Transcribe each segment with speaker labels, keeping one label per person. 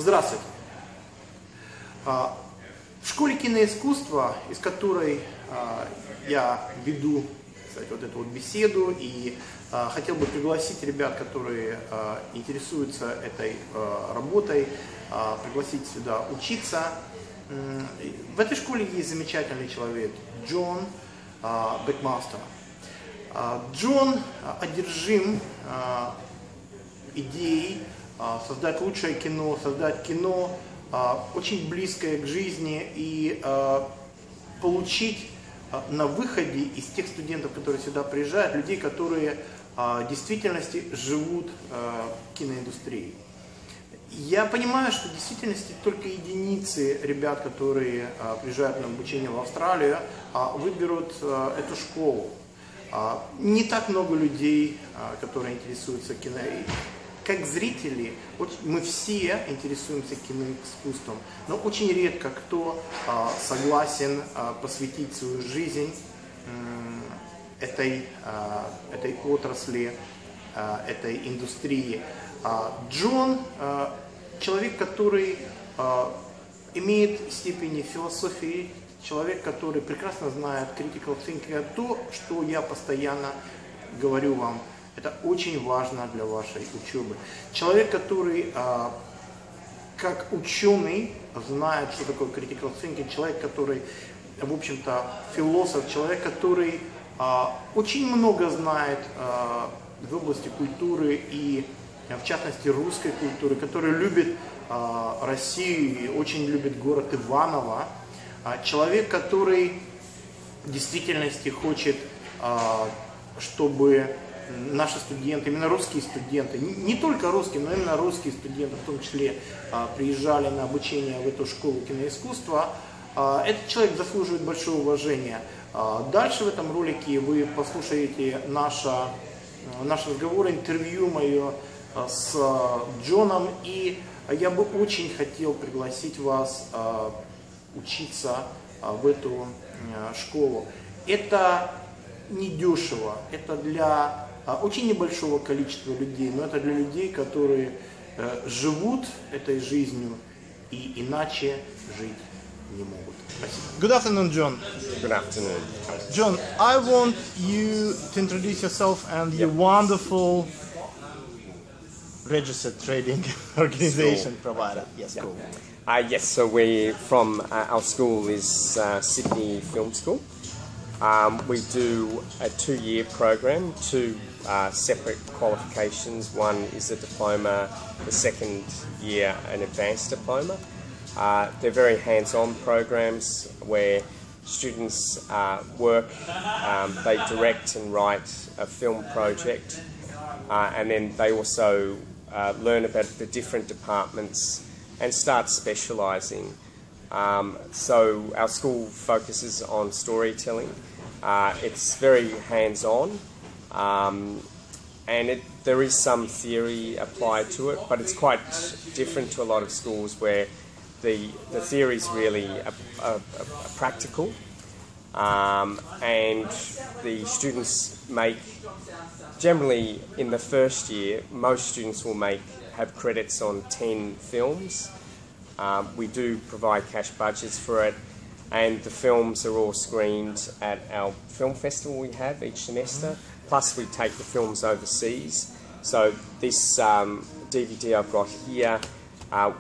Speaker 1: Здравствуйте! В школе киноискусства, из которой я веду, кстати, вот эту вот беседу, и хотел бы пригласить ребят, которые интересуются этой работой, пригласить сюда учиться. В этой школе есть замечательный человек, Джон Бакмастер. Джон одержим идеей создать лучшее кино, создать кино очень близкое к жизни и получить на выходе из тех студентов, которые сюда приезжают, людей, которые в действительности живут киноиндустрией. Я понимаю, что в действительности только единицы ребят, которые приезжают на обучение в Австралию, выберут эту школу. Не так много людей, которые интересуются кино. Как зрители, мы все интересуемся киноискусством, но очень редко кто согласен посвятить свою жизнь этой отрасли, этой индустрии. Джон человек, который имеет степени философии, человек, который прекрасно знает critical thinking, то, что я постоянно говорю вам. Это очень важно для вашей учебы. Человек, который как ученый знает, что такое critical thinking, человек, который, в общем-то, философ, человек, который очень много знает в области культуры и, в частности, русской культуры, который любит Россию и очень любит город Иваново. Человек, который в действительности хочет, чтобы наши студенты, именно русские студенты, не только русские, но именно русские студенты, в том числе, приезжали на обучение в эту школу киноискусства. Этот человек заслуживает большого уважения. Дальше в этом ролике вы послушаете наш разговор, интервью мое с Джоном, и я бы очень хотел пригласить вас учиться в эту школу. Это недешево, это для очень небольшого количества людей, но это для людей, которые живут этой жизнью и иначе жить не могут. Спасибо. Good afternoon, John.
Speaker 2: Good afternoon.
Speaker 1: John, I want you to introduce yourself and your wonderful registered trading organization provider. Yes, cool.
Speaker 2: Yes, so we from our school is Sydney Film School. We do a 2-year program, 2 separate qualifications. One is a diploma, the second year an advanced diploma. They're very hands-on programs where students work, they direct and write a film project, and then they also learn about the different departments and start specialising. So our school focuses on storytelling. It's very hands-on, and there is some theory applied to it, but it's quite different to a lot of schools where the theory is really practical, and the students make, generally in the first year, most students will have credits on 10 films. We do provide cash budgets for it, and the films are all screened at our film festival we have each semester, plus we take the films overseas. So this DVD I've got here,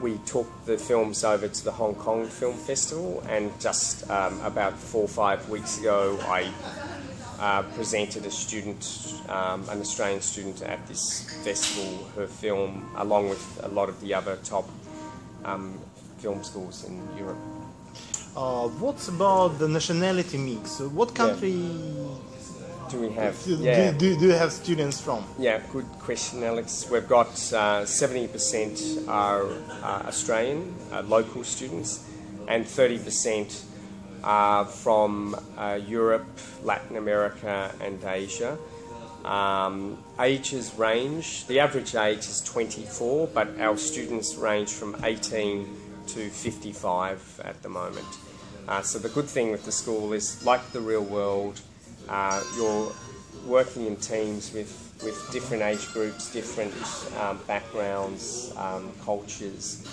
Speaker 2: we took the films over to the Hong Kong Film Festival, and just about 4 or 5 weeks ago I presented a student, an Australian student at this festival, her film, along with a lot of the other top film schools in Europe.
Speaker 1: What's about the nationality mix? What country
Speaker 2: do we have?
Speaker 1: Do you have students from?
Speaker 2: Yeah, good question, Alex. We've got 70% are Australian, local students, and 30% are from Europe, Latin America and Asia. Ages range, the average age is 24, but our students range from 18 to 55 at the moment. So the good thing with the school is, like the real world, you're working in teams with different age groups, different backgrounds, cultures,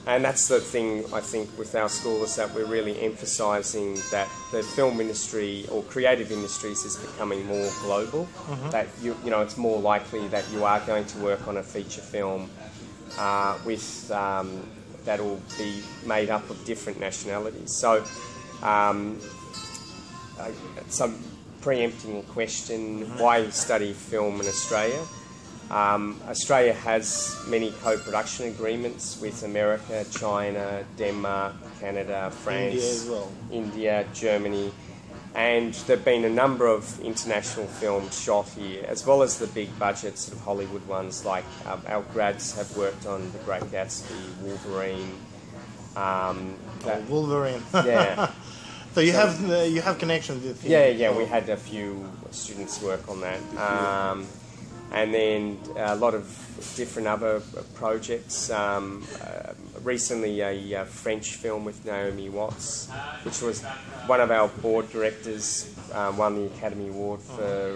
Speaker 2: And that's the thing, I think, with our school, is that we're really emphasising that the film industry or creative industries is becoming more global. That you know, it's more likely that you are going to work on a feature film with that will be made up of different nationalities. So, some preempting a question: why study film in Australia? Australia has many co-production agreements with America, China, Denmark, Canada, France,
Speaker 1: India as well.
Speaker 2: India, Germany, and there have been a number of international films shot here, as well as the big budget sort of Hollywood ones, like our grads have worked on The Great Gatsby, Wolverine.
Speaker 1: Wolverine.
Speaker 2: Yeah.
Speaker 1: So you have connections with him?
Speaker 2: Yeah, we had a few students work on that. And then a lot of different other projects. Recently, a French film with Naomi Watts, which was one of our board directors, won the Academy Award for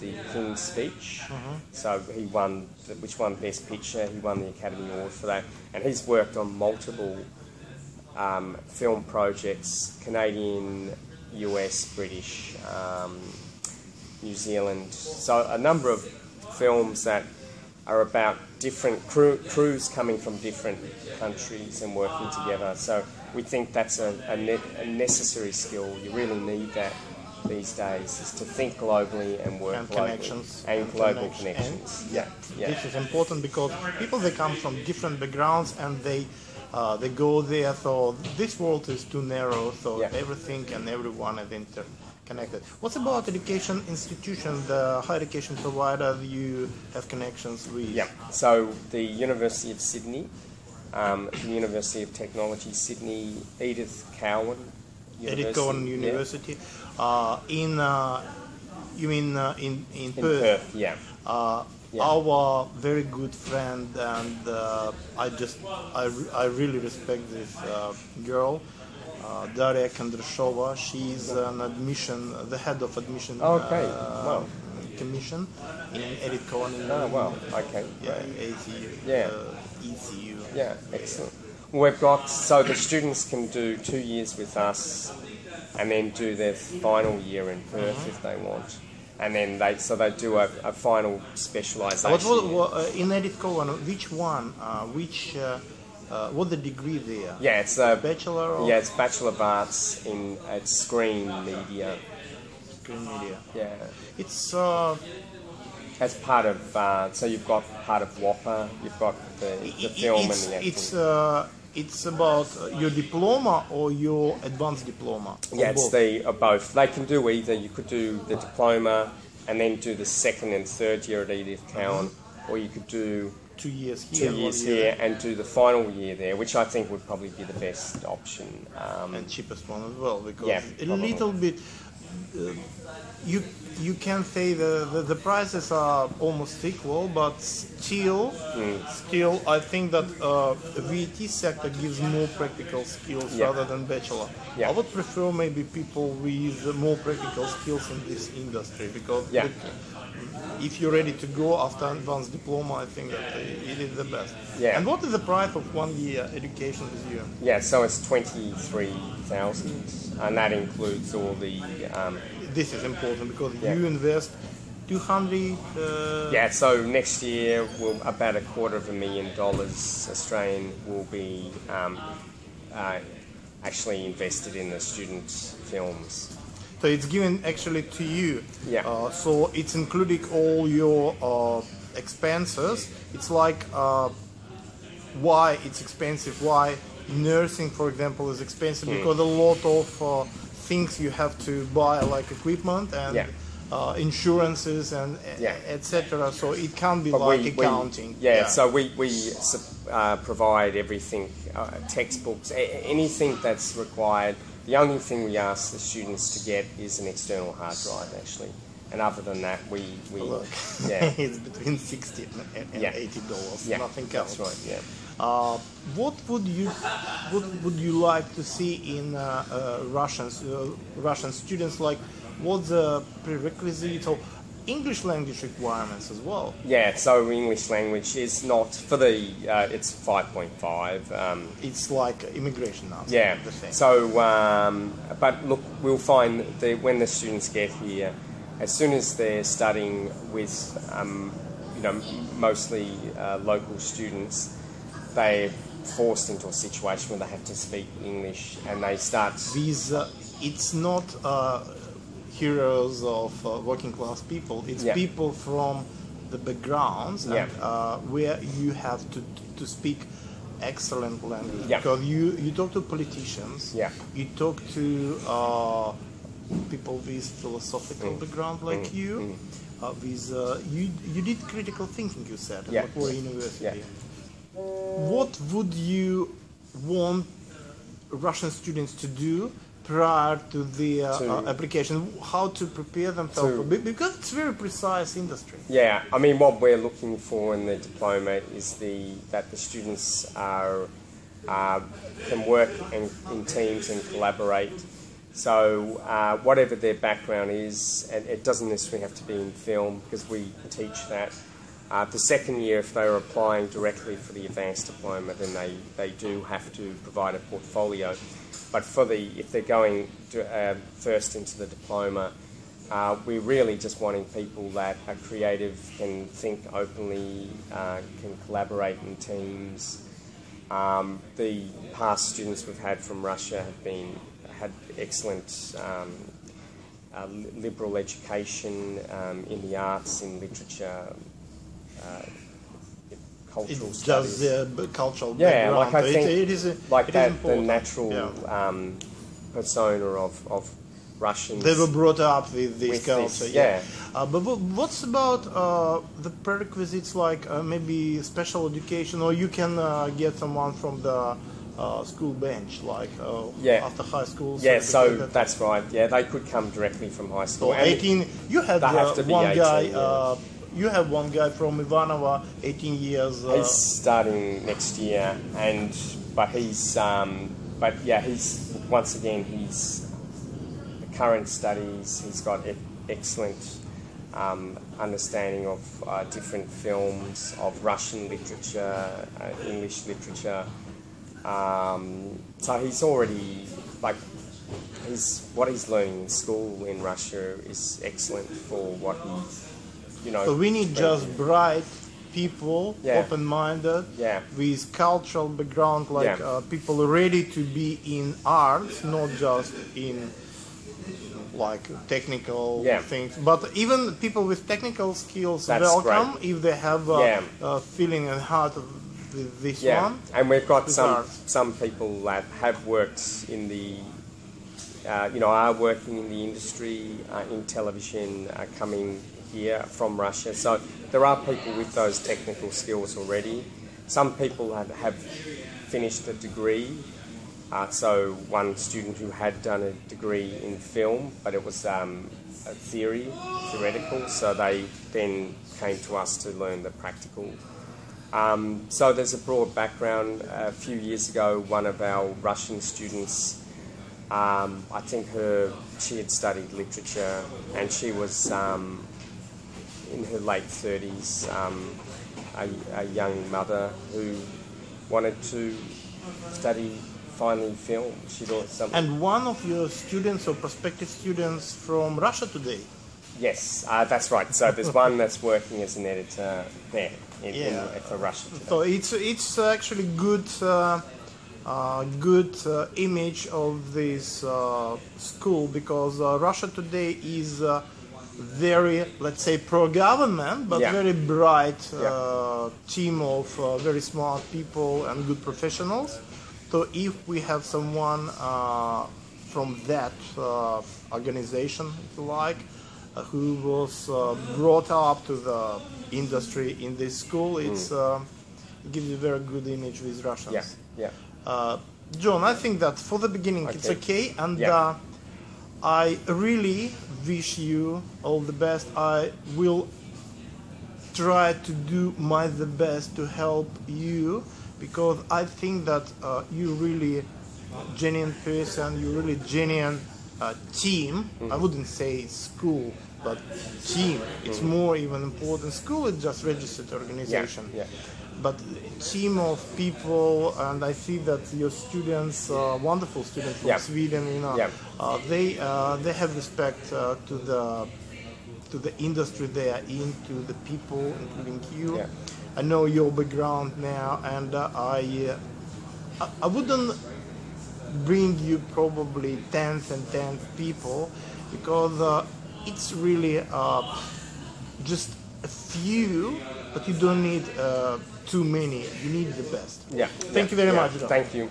Speaker 2: the King's Speech. So he won, which won Best Picture. He won the Academy Award for that, and he's worked on multiple film projects: Canadian, US, British, New Zealand. So a number of films that are about different crews coming from different countries and working together. So we think that's a necessary skill. You really need that these days, is to think globally and work
Speaker 1: and
Speaker 2: globally.
Speaker 1: Connections.
Speaker 2: And global connections.
Speaker 1: And, this is important because people, they come from different backgrounds and they go there, so this world is too narrow, so everything and everyone is interconnected. What's about education institutions, the higher education providers you have connections with? Yeah,
Speaker 2: so the University of Sydney, the University of Technology Sydney, Edith Cowan University.
Speaker 1: You mean in Perth?
Speaker 2: Perth, yeah.
Speaker 1: Our very good friend, and I really respect this girl, Daria Kondrashova. She's the head of admission commission in Edith Cowan University.
Speaker 2: Oh wow, okay.
Speaker 1: Yeah, ECU.
Speaker 2: Yeah, excellent. We've got, so the students can do 2 years with us and then do their final year in Perth if they want. And then they do a final specialisation.
Speaker 1: In Edith Cowan, which one? What the degree there?
Speaker 2: Yeah, it's a
Speaker 1: Bachelor. Or?
Speaker 2: Yeah, it's Bachelor of Arts in Screen Media.
Speaker 1: Screen Media.
Speaker 2: Yeah.
Speaker 1: It's
Speaker 2: as part of so you've got part of WAPA, you've got the film and the acting.
Speaker 1: It's about your diploma or your advanced diploma?
Speaker 2: Yeah, it's both. They can do either. You could do the diploma and then do the second and third year at Edith Cowan, or you could do
Speaker 1: 2 years
Speaker 2: here and do the final year there, which I think would probably be the best option.
Speaker 1: And cheapest one as well, because a little bit... You can say the prices are almost equal, but still I think that the VT sector gives more practical skills rather than bachelor. I would prefer maybe people with more practical skills in this industry, because if you're ready to go after advanced diploma, I think that it is the best. And what is the price of 1 year education with you?
Speaker 2: Yeah, so it's 23,000, and that includes all the...
Speaker 1: This is important because you invest 200...
Speaker 2: so next year, about $250,000 Australian will be actually invested in the students' films.
Speaker 1: So it's given actually to you. So it's including all your expenses. It's like why it's expensive, why nursing, for example, is expensive, because a lot of things you have to buy, like equipment and insurances and etc. So it can be accounting.
Speaker 2: So we provide everything, textbooks, anything that's required. The only thing we ask the students to get is an external hard drive, actually. And other than that, we
Speaker 1: it's between $60 and $80. Nothing else.
Speaker 2: That's right.
Speaker 1: What would you like to see in Russian students? Like, what's the prerequisite? Or English language requirements as well.
Speaker 2: Yeah, so English language is not for the it's 5.5.
Speaker 1: It's like immigration now.
Speaker 2: Yeah.
Speaker 1: The same.
Speaker 2: So, but look, we'll find that when the students get here, as soon as they're studying with, mostly local students, they're forced into a situation where they have to speak English, and they start.
Speaker 1: These, it's not heroes of working class people. It's people from the backgrounds and, where you have to speak excellent language. Because you talk to politicians. You talk to people with philosophical background like you. With you did critical thinking. You said at Macquarie University. What would you want Russian students to do prior to the application? How to prepare themselves? Because it's a very precise industry.
Speaker 2: Yeah, I mean, what we're looking for in the diploma is that the students can work in teams and collaborate. So whatever their background is, and it doesn't necessarily have to be in film, because we teach that. The second year, if they're applying directly for the advanced diploma, then they do have to provide a portfolio. But if they're going first into the diploma, we're really just wanting people that are creative, can think openly, can collaborate in teams. The past students we've had from Russia had excellent liberal education in the arts, in literature, cultural studies.
Speaker 1: Just the cultural background.
Speaker 2: Like I think
Speaker 1: it is
Speaker 2: the natural persona of Russians.
Speaker 1: They were brought up with this culture.
Speaker 2: This,
Speaker 1: but what's about the prerequisites, like maybe special education, or you can get someone from the school bench, like after high school?
Speaker 2: So that's right. Yeah, they could come directly from high school.
Speaker 1: So 18, you had one guy. You have one guy from Ivanova, 18 years.
Speaker 2: He's starting next year, but he's once again he's the current studies. He's got excellent understanding of different films, of Russian literature, English literature. So he's already what he's learning in school in Russia is excellent for what he's.
Speaker 1: So we need just bright people, open-minded, with cultural background, like people ready to be in arts, not just in like technical things. But even people with technical skills welcome if they have a feeling and heart with this one.
Speaker 2: And we've got some people that have worked in the, are working in the industry, in television, coming here from Russia. So there are people with those technical skills already. Some people have finished a degree. So one student who had done a degree in film, but it was theoretical, so they then came to us to learn the practical. So there's a broad background. A few years ago, one of our Russian students, I think she had studied literature, and she was in her late 30s, a young mother who wanted to study finally film. She thought something.
Speaker 1: And one of your students or prospective students from Russia today?
Speaker 2: Yes, that's right. So there's one that's working as an editor there for Russia today.
Speaker 1: So it's actually good image of this school, because Russia today is very, let's say, pro-government, but very bright team of very smart people and good professionals. So if we have someone from that organization, if you like, who was brought up to the industry in this school, it gives you a very good image with Russians. John, I think that for the beginning it's okay, and I really wish you all the best. I will try to do the best to help you, because I think that you're really genuine person, you're really genuine team. I wouldn't say school, but team. It's more even important. School is just registered organization.
Speaker 2: Yeah.
Speaker 1: But team of people, and I see that your students, wonderful students from Sweden, you know, they have respect to the industry they are in, to the people, including you.
Speaker 2: Yeah.
Speaker 1: I know your background now, and I wouldn't bring you probably tens and tens people, because it's really just a few, but you don't need too many. You need the best.
Speaker 2: Yeah.
Speaker 1: Thank you very much.
Speaker 2: Thank you.